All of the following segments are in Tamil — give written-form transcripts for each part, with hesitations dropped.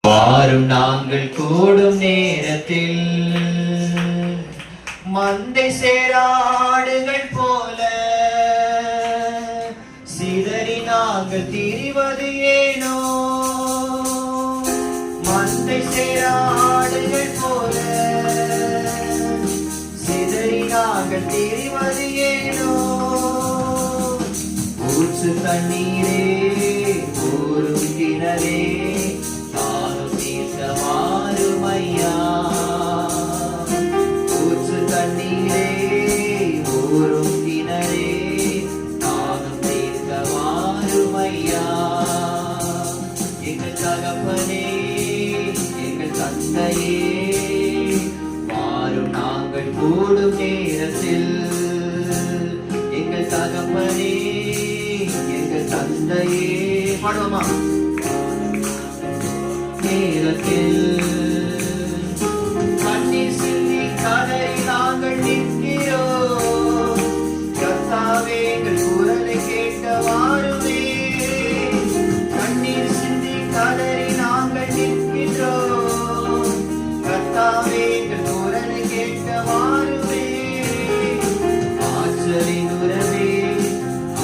வாரும் நாங்கள் கூடும் நேரத்தில் மந்தை சேராடுகள் போல சிதறி நாங்கள் திரிவது ஏனோ. மந்தை சேராடுகள் போல சிதறி நாங்கள் திரிவது ஏனோ. ஊற்று தண்ணீரே ஊரும் கிணறே தானும் தீர்த்த மாறுமையா. ஊற்று தண்ணீரே ஊரும் கிணறே தானும் தீர்த்த மாறுமையா. எங்கள் தகப்பனே எங்கள் தந்தையே வாரும் நாங்கள் கூடும் நேரத்தில். எங்கள் தகப்பனே எங்கள் தந்தையே பாடுவோமா நேரத்தில் கண்ணீர் சிந்தி கதறி நாங்கள் நிற்கிறோம். கர்த்தாவே எங்கள் குரலை கேட்ட வாருமே. கண்ணீர் சிந்தி கதறி நாங்கள் நிற்கிறோம். கர்த்தாவே எங்கள் குரலை கேட்ட வாருமே. ஆற்றலின் உறவே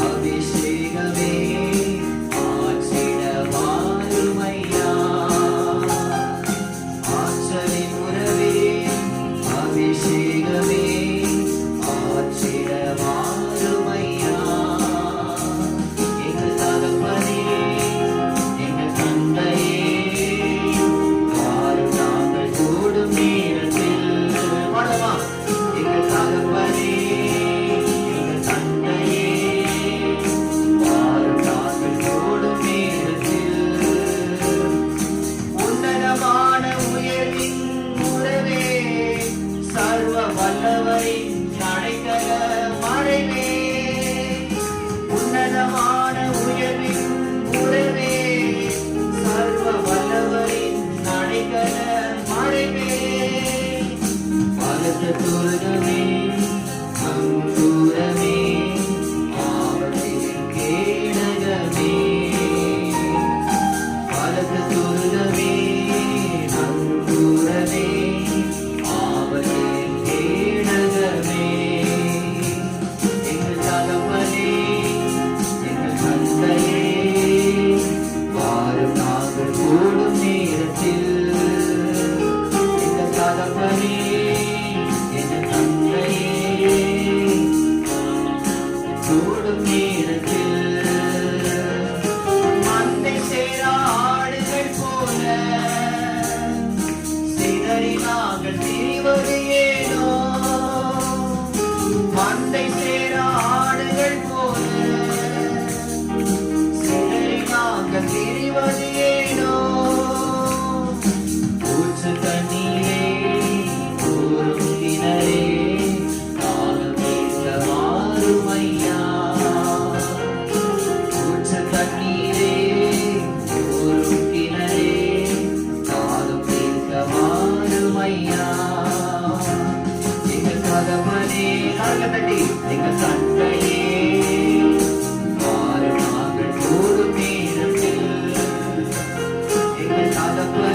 அபிஷேகமே ஆற்றிட வாருமையா. ஆற்றலின் உறவே அபிஷேகமே ஆற்றிட வாருமையா. எங்கள் தகப்பனே எங்கள் தந்தையே வாரும் நாங்கள் கூடும் நேரத்தில். பாடவா எங்கள் தகப்பனே எங்கள் தந்தையே வாரும் நாங்கள் கூடும் நேரத்தில். உன்னதமான உயர்வின் உறவே சர்வ வல்லவரின் அடைக்கல மறைவே. உன்னதமான உயர்வின் உறவே சர்வ வல்லவரின் அடைக்கல மறைவே. பலத்த துருகமே அங்கூரமே ஆவலின் கேடகமே. பலத்த துருகமே அங்கூரமே ஆவலின் கேடகமே. எங்கள் தகப்பனே எங்கள் தந்தையே வாரும் நாங்கள் கூடும் நேரத்தில். எங்கள் தகப்பனே எங்கள் தந்தையே கூடும் நேரத்தில். மந்தை சேரா ஆடுகள் போல சிதறி நாங்கள் திரிவது ஏனோ. மந்தை சேரா ஆடுகள் போல சிதறி நாங்கள் திரிவது ஏனோ. ஊற்று தண்ணீரே ஊரும் கிணறே தானும் தீர்த்த மாறுமையா. ஊற்று தண்ணீரே ஊரும் கிணறே தானும் தீர்த்த மாறுமையா. எங்கள் தகப்பனே தட்டி எங்கள் தந்தையே வாரும் நாங்கள் கூடும் நேரத்தில். எங்கள் தகப்பனே